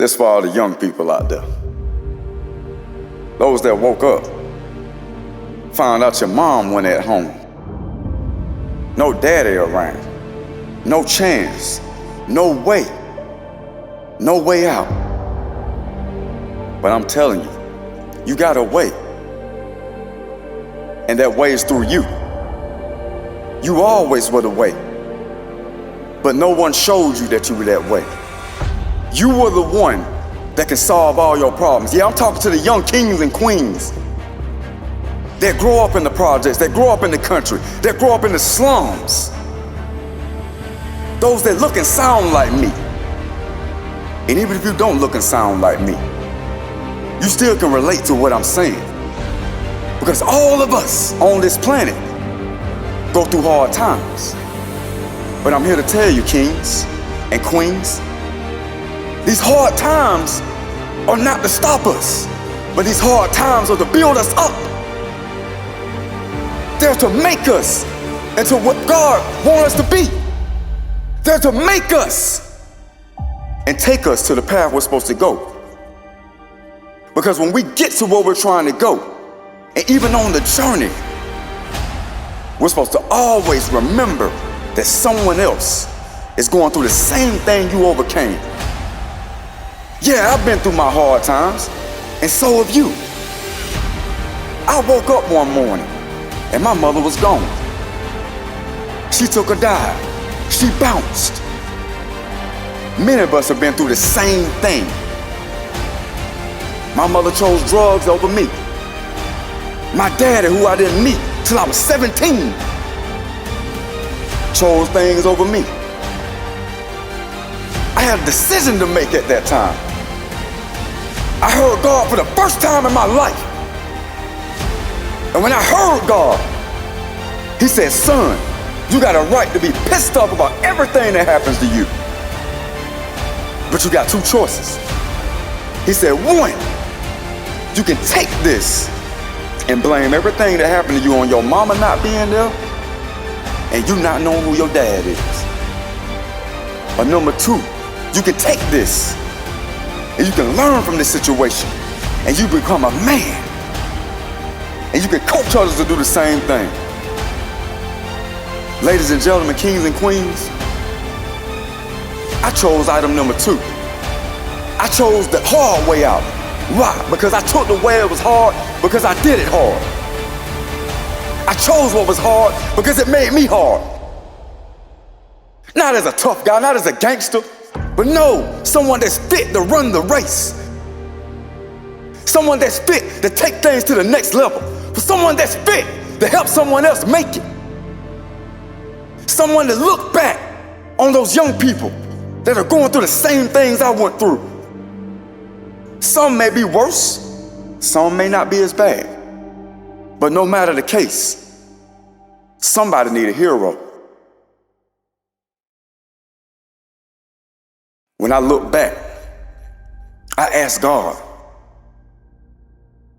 This for all the young people out there. Those that woke up, found out your mom went at home. No daddy around. No chance. No way. No way out. But I'm telling you, you got a way. And that way is through you. You always were the way. But no one showed you that you were that way. You were the one that can solve all your problems. Yeah, I'm talking to the young kings and queens that grow up in the projects, that grow up in the country, that grow up in the slums. Those that look and sound like me. And even if you don't look and sound like me, you still can relate to what I'm saying. Because all of us on this planet go through hard times. But I'm here to tell you, kings and queens, these hard times are not to stop us, but these hard times are to build us up. They're to make us into what God wants us to be. They're to make us and take us to the path we're supposed to go. Because when we get to where we're trying to go, and even on the journey, we're supposed to always remember that someone else is going through the same thing you overcame. Yeah, I've been through my hard times, and so have you. I woke up one morning, and my mother was gone. She took a dive. She bounced. Many of us have been through the same thing. My mother chose drugs over me. My daddy, who I didn't meet till I was 17, chose things over me. I had a decision to make at that time. I heard God for the first time in my life. And when I heard God, He said, son, you got a right to be pissed off about everything that happens to you. But you got two choices. He said, one, you can take this and blame everything that happened to you on your mama not being there and you not knowing who your dad is. Or number two, you can take this and you can learn from this situation and you become a man. And you can coach others to do the same thing. Ladies and gentlemen, kings and queens, I chose item number two. I chose the hard way out. Why? Because I took the way it was hard because I did it hard. I chose what was hard because it made me hard. Not as a tough guy, not as a gangster, but no, someone that's fit to run the race. Someone that's fit to take things to the next level. For someone that's fit to help someone else make it. Someone to look back on those young people that are going through the same things I went through. Some may be worse, some may not be as bad. But no matter the case, somebody need a hero. When I look back, I ask God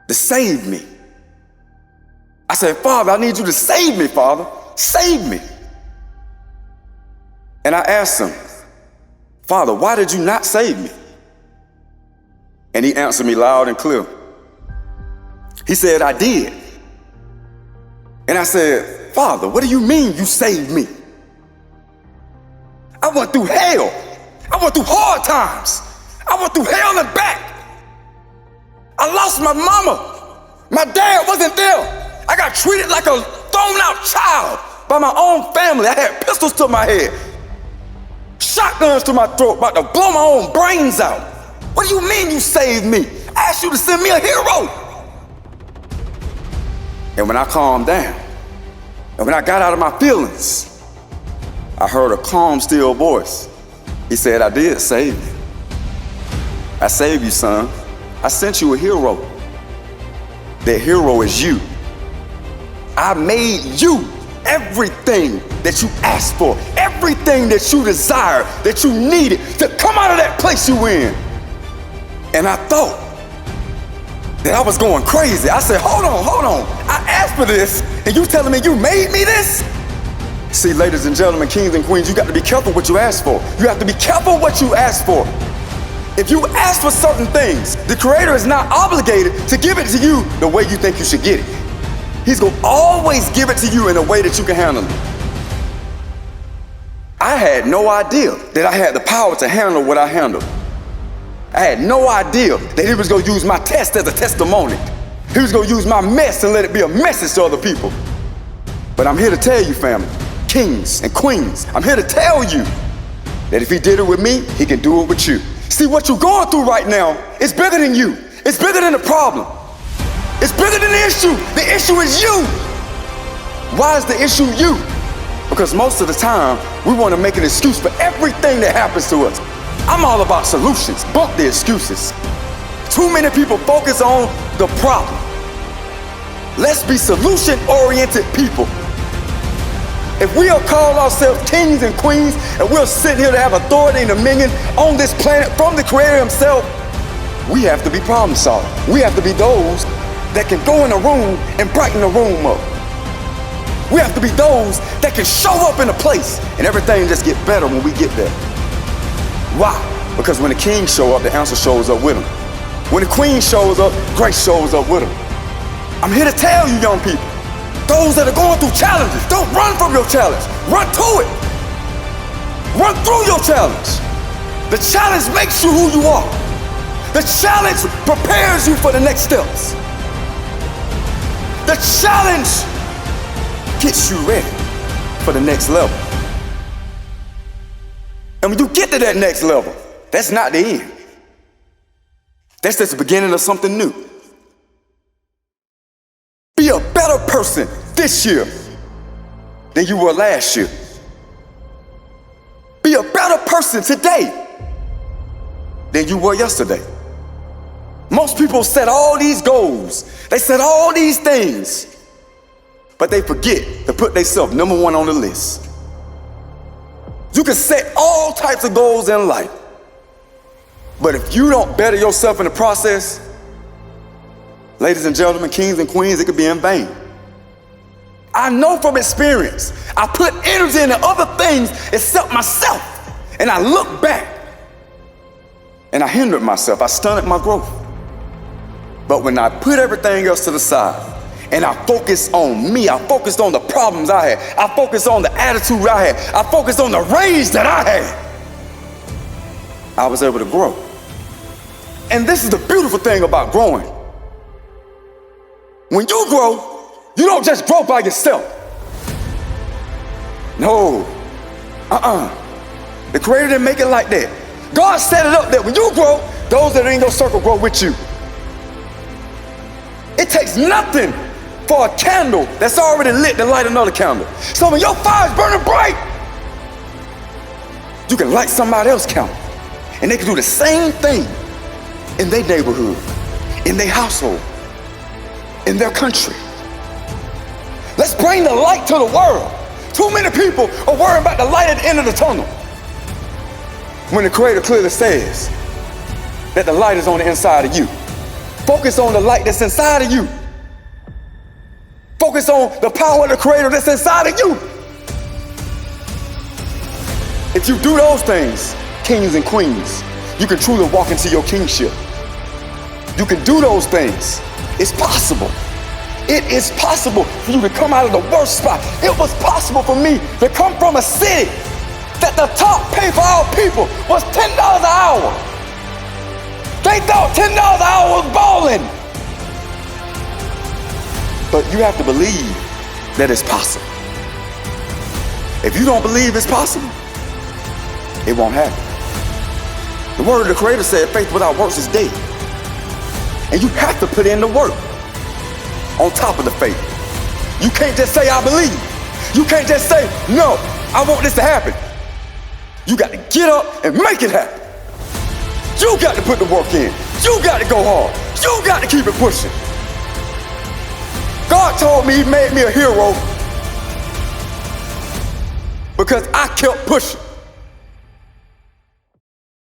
to save me. I said, Father, I need you to save me, Father. Save me. And I asked him, Father, why did you not save me? And he answered me loud and clear. He said, I did. And I said, Father, what do you mean you saved me? I went through hell. I went through hard times. I went through hell and back. I lost my mama. My dad wasn't there. I got treated like a thrown out child by my own family. I had pistols to my head, shotguns to my throat, about to blow my own brains out. What do you mean you saved me? I asked you to send me a hero. And when I calmed down, and when I got out of my feelings, I heard a calm, still voice. He said, I did save you. I saved you, son. I sent you a hero. That hero is you. I made you everything that you asked for, everything that you desired, that you needed to come out of that place you in. And I thought that I was going crazy. I said, hold on. I asked for this, and you telling me you made me this? See, ladies and gentlemen, kings and queens, you got to be careful what you ask for. You have to be careful what you ask for. If you ask for certain things, the Creator is not obligated to give it to you the way you think you should get it. He's going to always give it to you in a way that you can handle it. I had no idea that I had the power to handle what I handled. I had no idea that He was going to use my test as a testimony. He was going to use my mess and let it be a message to other people. But I'm here to tell you, family, kings and queens, I'm here to tell you that if He did it with me, He can do it with you. See, what you're going through right now is bigger than you. It's bigger than the problem. It's bigger than the issue. The issue is you. Why is the issue you? Because most of the time, we want to make an excuse for everything that happens to us. I'm all about solutions, bump the excuses. Too many people focus on the problem. Let's be solution-oriented people. If we are called ourselves kings and queens, and we're sitting here to have authority and dominion on this planet from the Creator Himself, we have to be problem solvers. We have to be those that can go in a room and brighten the room up. We have to be those that can show up in a place and everything just get better when we get there. Why? Because when the king shows up, the answer shows up with him. When the queen shows up, grace shows up with him. I'm here to tell you, young people, those that are going through challenges, don't run from your challenge. Run to it. Run through your challenge. The challenge makes you who you are. The challenge prepares you for the next steps. The challenge gets you ready for the next level. And when you get to that next level, that's not the end. That's just the beginning of something new. Be a better person this year than you were last year. Be a better person today than you were yesterday. Most people set all these goals, they set all these things, but they forget to put themselves number one on the list. You can set all types of goals in life, but if you don't better yourself in the process, ladies and gentlemen, kings and queens, it could be in vain. I know from experience, I put energy into other things except myself, and I look back, and I hindered myself, I stunted my growth. But when I put everything else to the side, and I focused on me, I focused on the problems I had, I focused on the attitude I had, I focused on the rage that I had, I was able to grow. And this is the beautiful thing about growing. When you grow, you don't just grow by yourself. No, The Creator didn't make it like that. God set it up that when you grow, those that are in your circle grow with you. It takes nothing for a candle that's already lit to light another candle. So when your fire's burning bright, you can light somebody else's candle. And they can do the same thing in their neighborhood, in their household, in their country. Let's bring the light to the world. Too many people are worrying about the light at the end of the tunnel, when the Creator clearly says that the light is on the inside of you. Focus on the light that's inside of you. Focus on the power of the Creator that's inside of you. If you do those things, kings and queens, you can truly walk into your kingship. You can do those things. It's possible. It is possible for you to come out of the worst spot. It was possible for me to come from a city that the top pay for our people was $10 an hour. They thought $10 an hour was balling. But you have to believe that it's possible. If you don't believe it's possible, it won't happen. The word of the Creator said faith without works is dead. And you have to put in the work on top of the faith. You can't just say, I believe. You can't just say, no, I want this to happen. You got to get up and make it happen. You got to put the work in. You got to go hard. You got to keep it pushing. God told me He made me a hero because I kept pushing.